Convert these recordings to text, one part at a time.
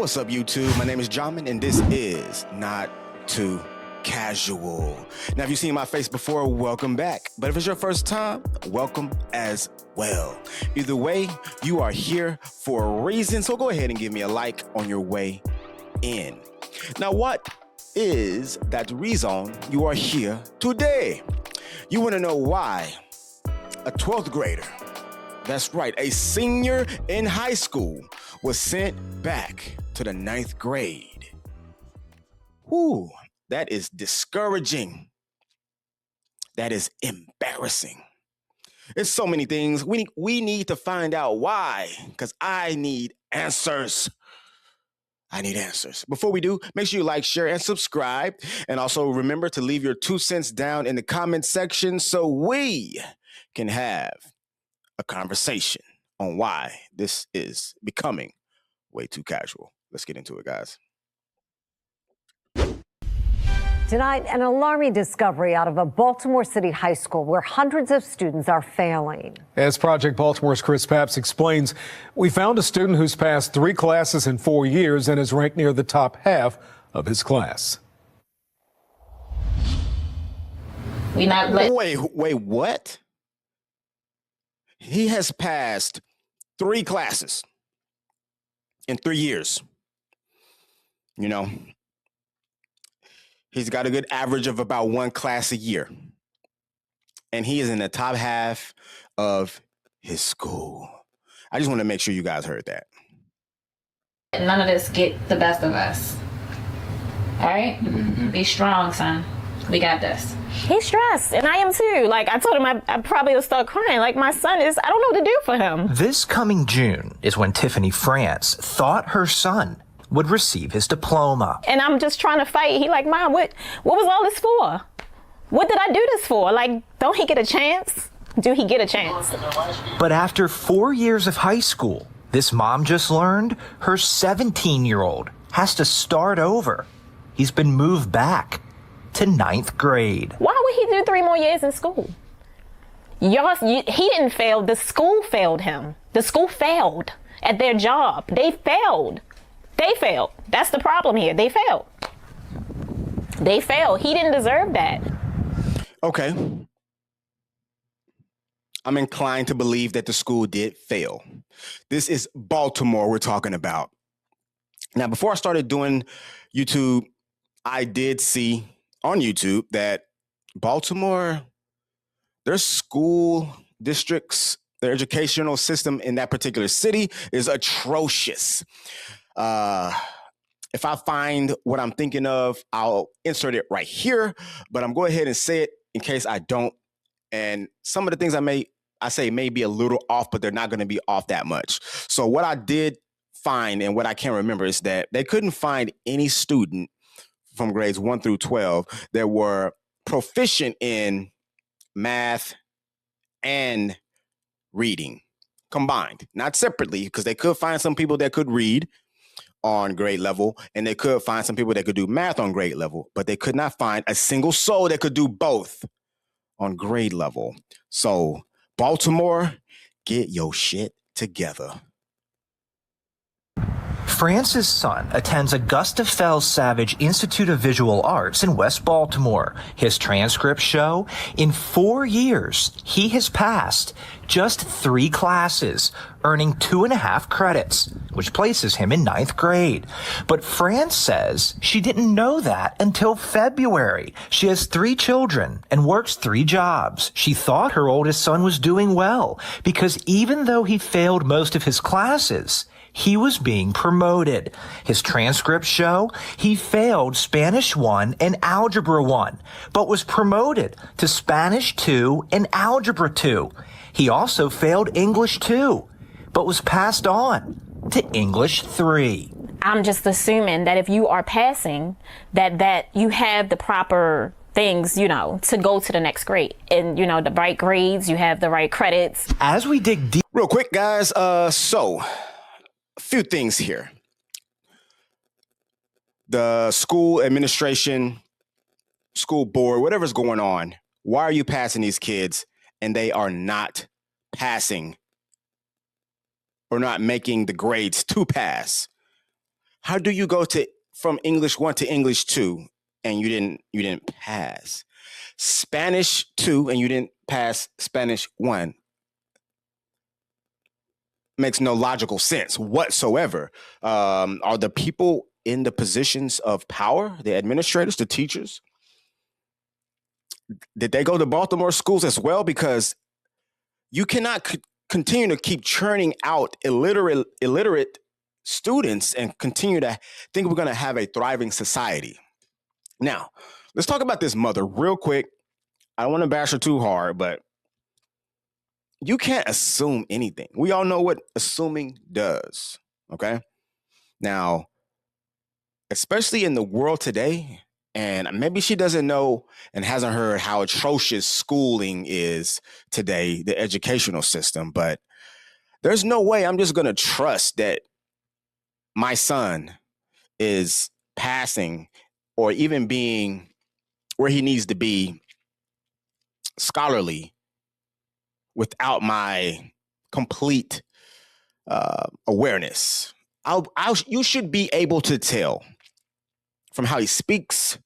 What's up, YouTube? My name is Jamin, and this is Not Too Casual. Now, if you've seen my face before, welcome back. But if it's your first time, welcome as well. Either way, you are here for a reason, so go ahead and give me a like on your way in. Now, what is that reason you are here today? You want to know why a 12th grader, that's right, a senior in high school, was sent back to the 9th grade. Whew, that is discouraging. That is embarrassing. It's so many things. We need to find out why, because I need answers. I need answers. Before we do, make sure you like, share, and subscribe. And also remember to leave your 2 cents down in the comment section so we can have a conversation on why this is becoming way too casual. Let's get into it, guys. Tonight, an alarming discovery out of a Baltimore City high school where hundreds of students are failing. As Project Baltimore's Chris Papps explains, we found a student who's passed 3 classes in 4 years and is ranked near the top half of his class. Wait, what? He has passed 3 classes in 3 years. You know, he's got a good average of about 1 class a year. And he is in the top half of his school. I just want to make sure you guys heard that. None of this get the best of us. All right? Mm-hmm. Be strong, son. We got this. He's stressed, and I am too. Like, I told him I probably will start crying. Like, my son is, I don't know what to do for him. This coming June is when Tiffany France thought her son would receive his diploma. And I'm just trying to fight. He like, Mom, what was all this for? What did I do this for? Like, don't he get a chance? Do he get a chance? But after 4 years of high school, this mom just learned her 17-year-old has to start over. He's been moved back to 9th grade. Why would he do 3 more years in school? He didn't fail. The school failed him. The school failed at their job. They failed. They failed. That's the problem here. They failed. They failed. He didn't deserve that. Okay. I'm inclined to believe that the school did fail. This is Baltimore we're talking about. Now, before I started doing YouTube, I did see on YouTube that Baltimore, their school districts, their educational system in that particular city is atrocious. If I find what I'm thinking of, I'll insert it right here, but I'm going ahead and say it in case I don't. And some of the things I say may be a little off, but they're not going to be off that much. So what I did find and what I can remember is that they couldn't find any student from grades 1 through 12 that were proficient in math and reading combined, not separately, because they could find some people that could read on grade level and they could find some people that could do math on grade level, but they could not find a single soul that could do both on grade level. So Baltimore, get your shit together. France's son attends Augusta Fells Savage Institute of Visual Arts in West Baltimore. His transcripts show in 4 years, he has passed just 3 classes, earning 2.5 credits, which places him in 9th grade. But France says she didn't know that until February. She has 3 children and works 3 jobs. She thought her oldest son was doing well because even though he failed most of his classes, he was being promoted. His transcripts show he failed Spanish 1 and Algebra 1, but was promoted to Spanish 2 and Algebra 2. He also failed English 2, but was passed on to English 3. I'm just assuming that if you are passing, that you have the proper things, to go to the next grade. And, the right grades, you have the right credits. As we dig deep. Real quick, guys, so a few things here. The school administration, school board, whatever's going on, why are you passing these kids and they are not passing or not making the grades to pass? How do you go from English 1 to English 2 and you didn't pass? Spanish 2 and you didn't pass Spanish 1? Makes no logical sense whatsoever. Are the people in the positions of power, the administrators, the teachers, did they go to Baltimore schools as well? Because you cannot continue to keep churning out illiterate students and continue to think we're going to have a thriving society. Now, let's talk about this mother real quick. I don't want to bash her too hard, but you can't assume anything. We all know what assuming does, okay? Now, especially in the world today, and maybe she doesn't know and hasn't heard how atrocious schooling is today, the educational system, but there's no way I'm just going to trust that my son is passing or even being where he needs to be scholarly without my complete awareness. You should be able to tell from how he speaks,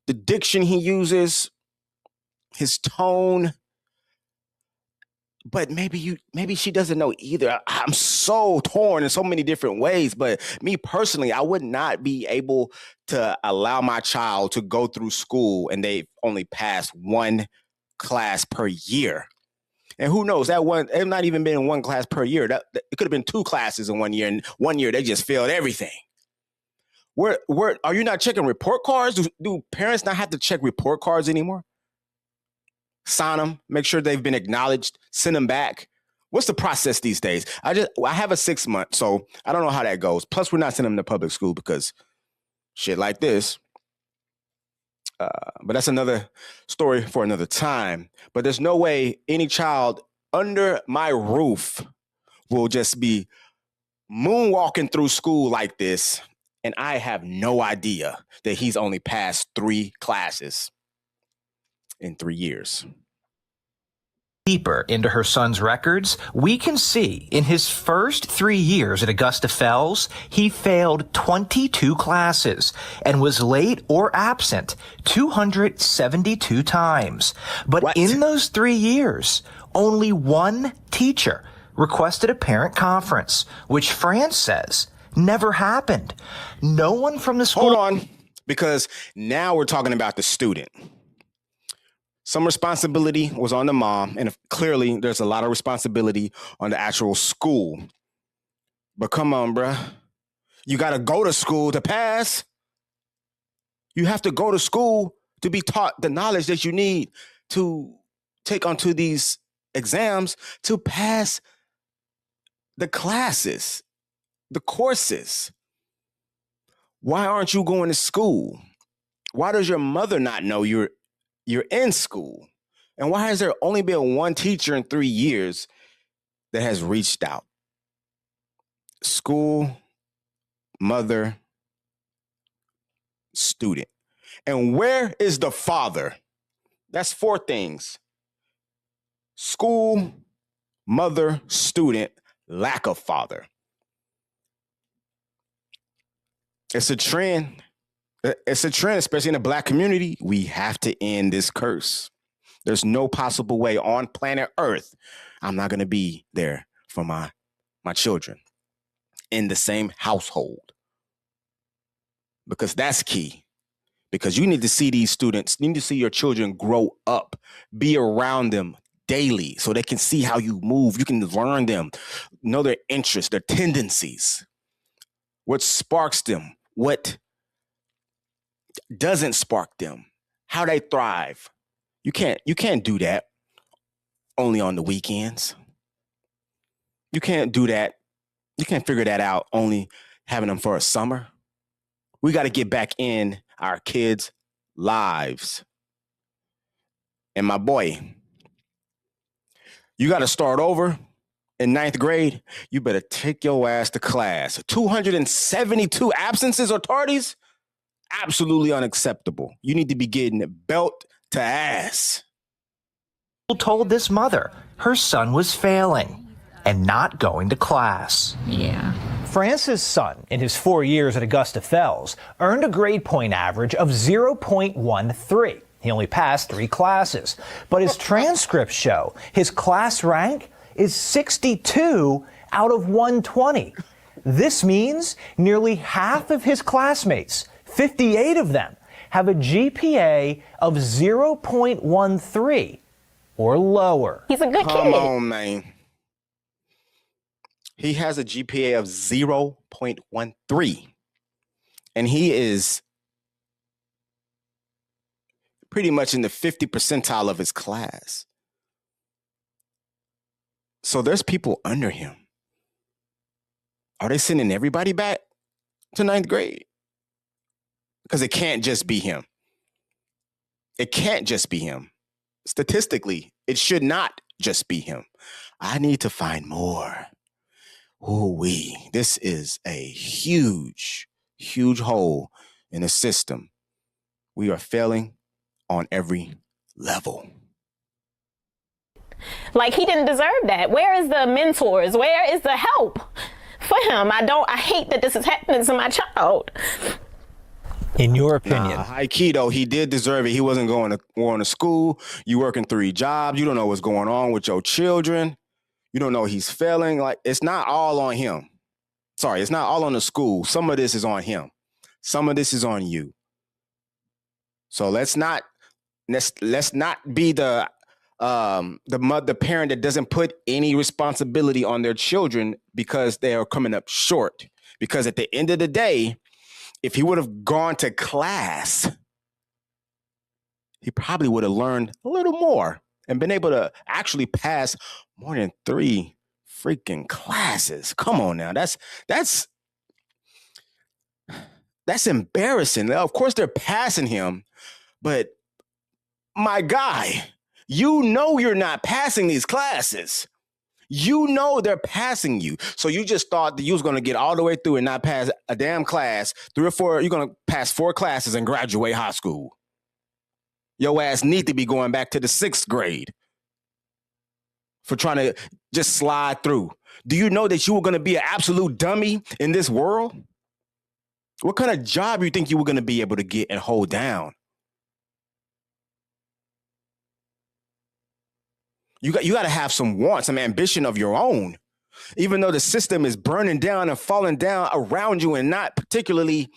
the diction he uses, his tone. But maybe she doesn't know either. I'm so torn in so many different ways. But me personally, I would not be able to allow my child to go through school and they've only passed one class per year. And who knows, that one, it not even been one class per year. It could have been 2 classes in 1 year, and 1 year they just failed everything. Where are you not checking report cards? Do parents not have to check report cards anymore? Sign them, make sure they've been acknowledged, send them back. What's the process these days? I have a 6-month, so I don't know how that goes. Plus, we're not sending them to public school because shit like this. But that's another story for another time. But there's no way any child under my roof will just be moonwalking through school like this, and I have no idea that he's only passed 3 classes in 3 years. Deeper into her son's records, we can see in his first 3 years at Augusta Fells, he failed 22 classes and was late or absent 272 times. But in those 3 years, only one teacher requested a parent conference, which France says never happened. No one from the school... Hold on, because now we're talking about the student. Some responsibility was on the mom, and clearly there's a lot of responsibility on the actual school. But come on, bruh. You got to go to school to pass. You have to go to school to be taught the knowledge that you need to take onto these exams to pass the classes, the courses. Why aren't you going to school? Why does your mother not know you're in school? And why has there only been one teacher in 3 years that has reached out? School, mother, student. And where is the father? That's 4 things. School, mother, student, lack of father. It's a trend. It's a trend, especially in the Black community. We have to end this curse. There's no possible way on planet Earth I'm not going to be there for my children in the same household. Because that's key. Because you need to see these students, you need to see your children grow up, be around them daily so they can see how you move. You can learn them, know their interests, their tendencies, what sparks them, what doesn't spark them, how they thrive. You can't do that only on the weekends. You can't do that. You can't figure that out only having them for a summer. We got to get back in our kids' lives. And my boy, you got to start over in 9th grade. You better take your ass to class. 272 absences or tardies? Absolutely unacceptable. You need to be getting belt to ass. Told this mother her son was failing and not going to class. Yeah. France's son, in his 4 years at Augusta Fells, earned a grade point average of 0.13. He only passed 3 classes, but his transcripts show his class rank is 62 out of 120. This means nearly half of his classmates, 58 of them, have a GPA of 0.13 or lower. He's a good kid. Come on, man. He has a GPA of 0.13. And he is pretty much in the 50 percentile of his class. So there's people under him. Are they sending everybody back to 9th grade? Because it can't just be him. It can't just be him. Statistically, it should not just be him. I need to find more. Ooh-wee. This is a huge, huge hole in the system. We are failing on every level. Like, he didn't deserve that. Where is the mentors? Where is the help for him? I hate that this is happening to my child. In your opinion? High key though, he did deserve it. He wasn't going to school. You working 3 jobs. You don't know what's going on with your children. You don't know he's failing. Like, it's not all on him. Sorry, it's not all on the school. Some of this is on him. Some of this is on you. So let's not be the parent that doesn't put any responsibility on their children because they are coming up short. Because at the end of the day, if he would have gone to class, he probably would have learned a little more and been able to actually pass more than 3 freaking classes. Come on now. That's embarrassing. Of course they're passing him, but my guy, you know you're not passing these classes. You know they're passing you. So you just thought that you was going to get all the way through and not pass a damn class. 3 or 4, you're going to pass 4 classes and graduate high school. Your ass need to be going back to the 6th grade for trying to just slide through. Do you know that you were going to be an absolute dummy in this world? What kind of job you think you were going to be able to get and hold down? You got to have some want, some ambition of your own. Even though the system is burning down and falling down around you and not particularly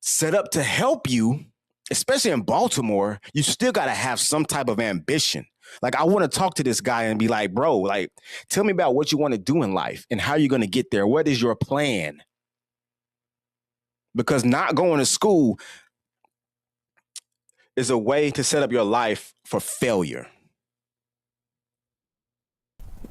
set up to help you, especially in Baltimore, you still got to have some type of ambition. Like, I want to talk to this guy and be like, bro, like, tell me about what you want to do in life and how you're going to get there. What is your plan? Because not going to school is a way to set up your life for failure.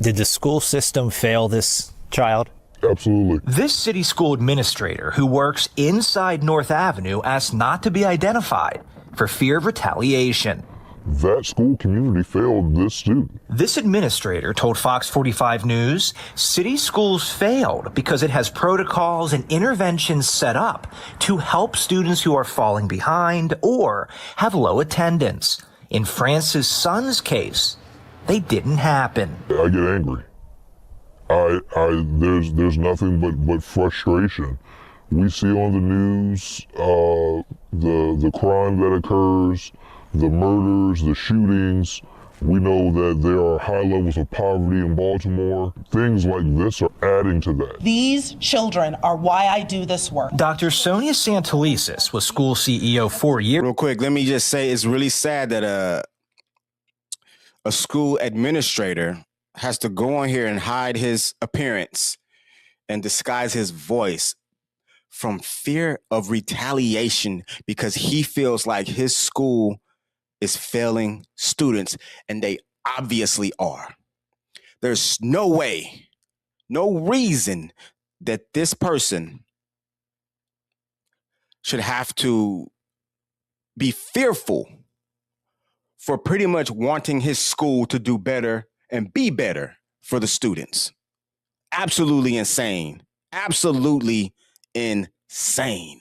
Did the school system fail this child? Absolutely. This city school administrator who works inside North Avenue asked not to be identified for fear of retaliation. That school community failed this student. This administrator told Fox 45 News city schools failed because it has protocols and interventions set up to help students who are falling behind or have low attendance. In France's son's case, they didn't happen. I get angry. There's nothing but frustration. We see on the news the crime that occurs, the murders, the shootings. We know that there are high levels of poverty in Baltimore. Things like this are adding to that. These children are why I do this work. Dr. Sonia Santelises was school CEO 4 years. Real quick, let me just say it's really sad that a school administrator has to go on here and hide his appearance and disguise his voice from fear of retaliation because he feels like his school is failing students, and they obviously are. There's no way, no reason that this person should have to be fearful for pretty much wanting his school to do better and be better for the students. Absolutely insane. Absolutely insane.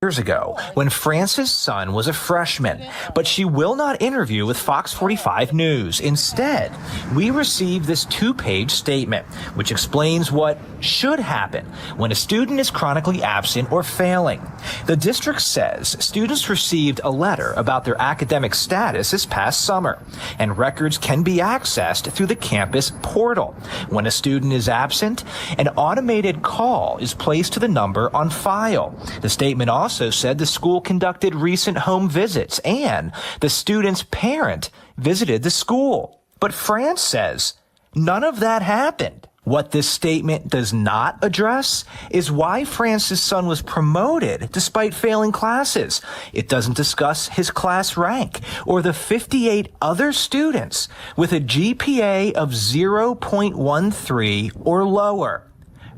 years ago when France's son was a freshman, but she will not interview with Fox 45 News. Instead, we received this 2-page statement, which explains what should happen when a student is chronically absent or failing. The district says students received a letter about their academic status this past summer, and records can be accessed through the campus portal. When a student is absent, an automated call is placed to the number on file. The statement also said the school conducted recent home visits and the student's parent visited the school. But France says none of that happened. What this statement does not address is why France's son was promoted despite failing classes. It doesn't discuss his class rank or the 58 other students with a GPA of 0.13 or lower.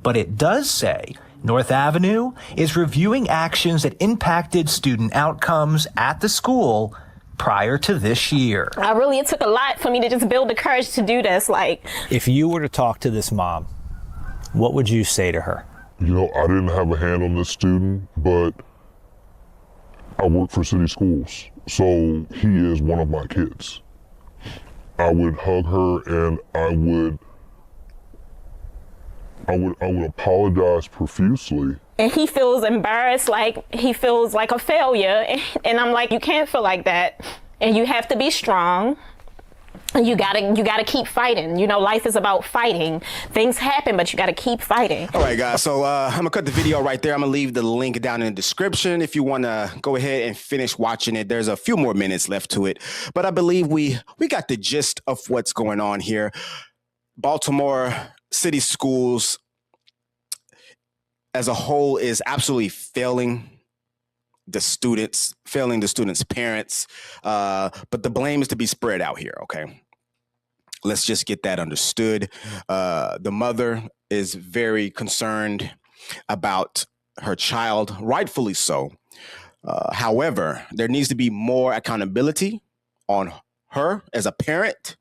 But it does say North Avenue is reviewing actions that impacted student outcomes at the school prior to this year. It took a lot for me to just build the courage to do this. If you were to talk to this mom, what would you say to her? You know, I didn't have a hand on this student, but I work for city schools, so he is one of my kids. I would hug her and I would apologize profusely. And he feels embarrassed, he feels like a failure. And I'm like, you can't feel like that. And you have to be strong. And you gotta keep fighting. You know, life is about fighting. Things happen, but you gotta keep fighting. All right, guys. So I'm gonna cut the video right there. I'm gonna leave the link down in the description if you wanna go ahead and finish watching it. There's a few more minutes left to it, but I believe we got the gist of what's going on here. Baltimore City Schools as a whole is absolutely failing the students, parents, but the blame is to be spread out here, okay? Let's just get that understood. The mother is very concerned about her child, rightfully so. However, there needs to be more accountability on her as a parent,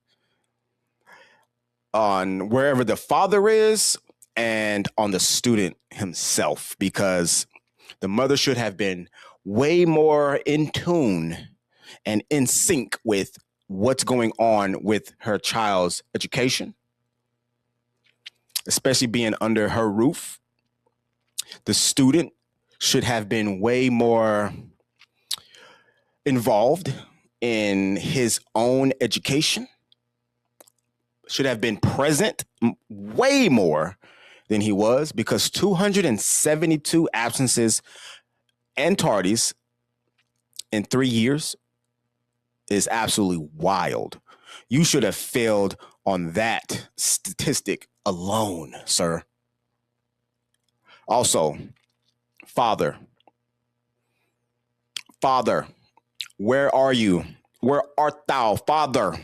on wherever the father is, and on the student himself, because the mother should have been way more in tune and in sync with what's going on with her child's education, especially being under her roof. The student should have been way more involved in his own education, should have been present way more than he was, because 272 absences and tardies in 3 years is absolutely wild. You should have failed on that statistic alone, sir. Also, Father, where are you? Where art thou, Father?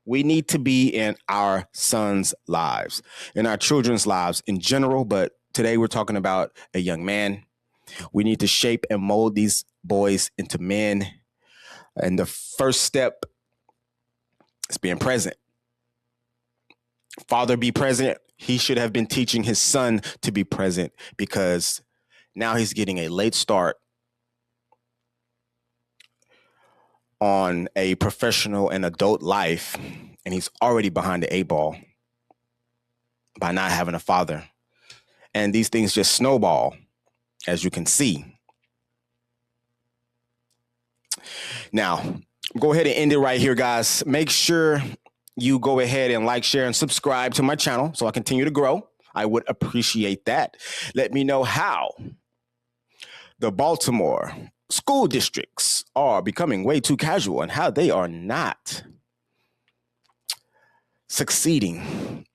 We need to be in our sons' lives, in our children's lives in general, but today we're talking about a young man. We need to shape and mold these boys into men. And the first step is being present. Father, be present. He should have been teaching his son to be present, because now he's getting a late start on a professional and adult life, and he's already behind the 8-ball by not having a father. And these things just snowball, as you can see. Now, go ahead and end it right here, guys. Make sure you go ahead and like, share, and subscribe to my channel so I continue to grow. I would appreciate that. Let me know how the Baltimore school districts are becoming way too casual and how they are not succeeding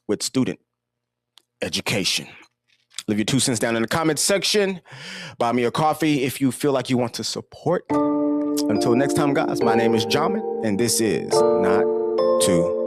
with student education. Leave your 2 cents down in the comments section. Buy me a coffee if you feel like you want to support. Until next time, guys, my name is Jamin, and this is Not Too